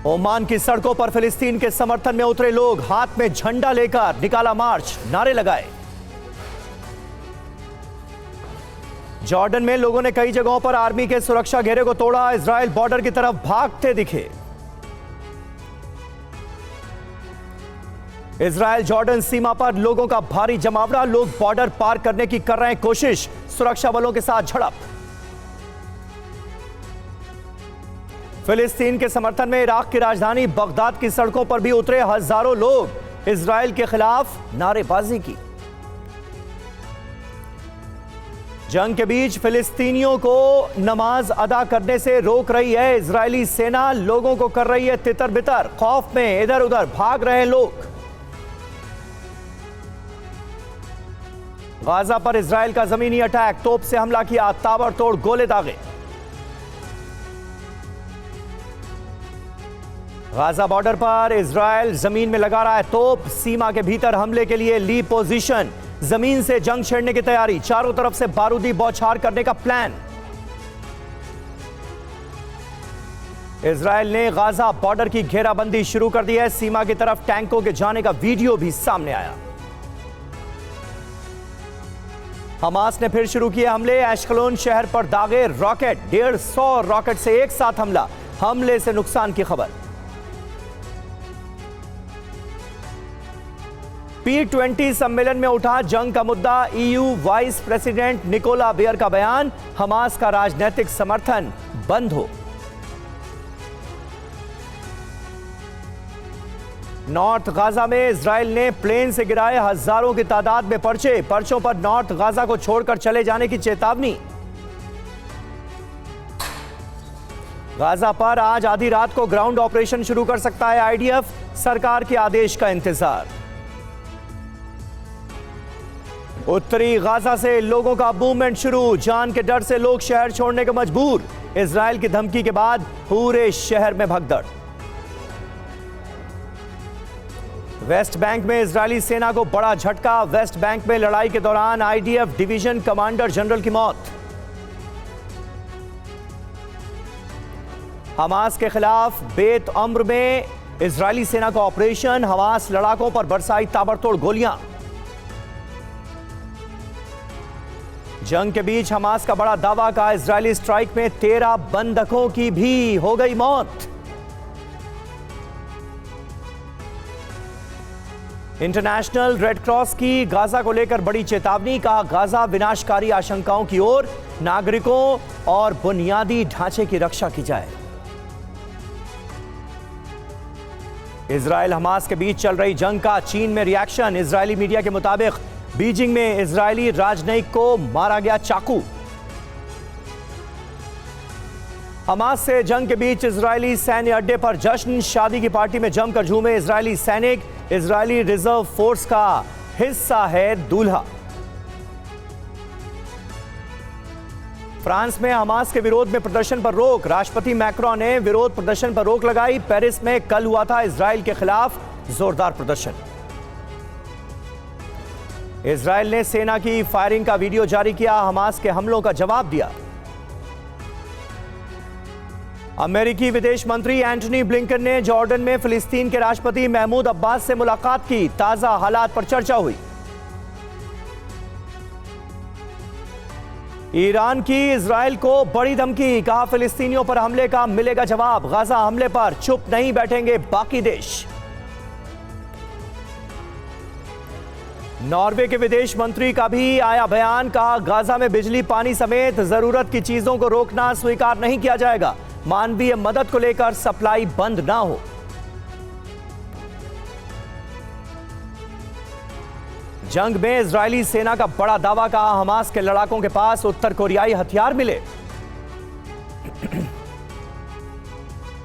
Oman की सड़कों पर फिलिस्तीन के समर्थन में उतरे लोग, हाथ में झंडा लेकर निकाला मार्च, नारे लगाए। जॉर्डन में लोगों ने कई जगहों पर आर्मी के सुरक्षा घेरे को तोड़ा, इजराइल बॉर्डर की तरफ भागते दिखे। इजराइल जॉर्डन सीमा पर लोगों का भारी जमावड़ा, लोग बॉर्डर पार करने की कर रहे हैं कोशिश, सुरक्षा बलों के साथ झड़प। फिलिस्तीन के समर्थन में इराक की राजधानी बगदाद की सड़कों पर भी उतरे हजारों लोग, इजराइल के खिलाफ नारेबाजी की। जंग के बीच फिलिस्तीनियों को नमाज अदा करने से रोक रही है इजरायली सेना, लोगों को कर रही है तितर बितर, खौफ में इधर उधर भाग रहे हैं लोग। गाजा पर इजराइल का जमीनी अटैक, तोप से हमला किया, ताबड़तोड़ गोले दागे। गाजा बॉर्डर पर इजराइल जमीन में लगा रहा है तोप, सीमा के भीतर हमले के लिए ली पोजीशन, जमीन से जंग छेड़ने की तैयारी, चारों तरफ से बारूदी बौछार करने का प्लान। इजराइल ने गाजा बॉर्डर की घेराबंदी शुरू कर दी है, सीमा की तरफ टैंकों के जाने का वीडियो भी सामने आया। हमास ने फिर शुरू किए हमले, एशकलोन शहर पर दागे रॉकेट, 150 रॉकेट से एक साथ हमला, हमले से नुकसान की खबर। P20 सम्मेलन में उठा जंग का मुद्दा, EU vice president Nicola Beer का बयान, हमास का राजनीतिक समर्थन बंद हो। नॉर्थ गाजा में इजराइल ने प्लेन से गिराए हजारों की तादाद में पर्चे, पर्चों पर नॉर्थ गाजा को छोड़कर चले जाने की चेतावनी। गाजा पर आज आधी रात को ग्राउंड ऑपरेशन शुरू कर सकता है IDF, सरकार के आदेश का इंतजार। उत्तरी गाजा से लोगों का मूवमेंट शुरू, जान के डर से लोग शहर छोड़ने को मजबूर, इजराइल की धमकी के बाद पूरे शहर में भगदड़। वेस्ट बैंक में इजरायली सेना को बड़ा झटका, वेस्ट बैंक में लड़ाई के दौरान IDF डिवीजन कमांडर जनरल की मौत। हमास के खिलाफ बेत अम्र में इजरायली सेना का ऑपरेशन, हमास लड़ाकों पर बरसाई ताबड़तोड़ गोलियां। जंग के बीच हमास का बड़ा दावा, का इजरायली स्ट्राइक में 13 बंधकों की भी हो गई मौत। इंटरनेशनल रेड क्रॉस की गाजा को लेकर बड़ी चेतावनी, कहा गाजा विनाशकारी आशंकाओं की ओर, नागरिकों और बुनियादी ढांचे की रक्षा की जाए। इजराइल हमास के बीच चल रही जंग का चीन में रिएक्शन, इजरायली मीडिया के मुताबिक बीजिंग में इजरायली राजनयिक को मारा गया चाकू। हमास से जंग के बीच इजरायली सैन्य अड्डे पर जश्न, शादी की पार्टी में जमकर झूमे इजरायली सैनिक, इजरायली रिजर्व फोर्स का हिस्सा है दूल्हा। फ्रांस में हमास के विरोध में प्रदर्शन पर रोक, राष्ट्रपति मैक्रोन ने विरोध प्रदर्शन पर रोक लगाई। पेरिस में कल हुआ था इजरायल के खिलाफ जोरदार प्रदर्शन। इजरायल ने सेना की फायरिंग का वीडियो जारी किया, हमास के हमलों का जवाब दिया। अमेरिकी विदेश मंत्री एंटनी ब्लिंकन ने जॉर्डन में फिलिस्तीन के राष्ट्रपति महमूद अब्बास से मुलाकात की, ताजा हालात पर चर्चा हुई। ईरान की इजरायल को बड़ी धमकी, कहा फिलिस्तीनियों पर हमले का मिलेगा जवाब, गाजा हमले पर चुप नहीं बैठेंगे बाकी देश। नॉर्वे के विदेश मंत्री का भी आया बयान, कहा गाजा में बिजली पानी समेत जरूरत की चीजों को रोकना स्वीकार नहीं किया जाएगा, मानवीय मदद को लेकर सप्लाई बंद ना हो। जंग में इजरायली सेना का बड़ा दावा, कहा हमास के लड़ाकों के पास उत्तर कोरियाई हथियार मिले।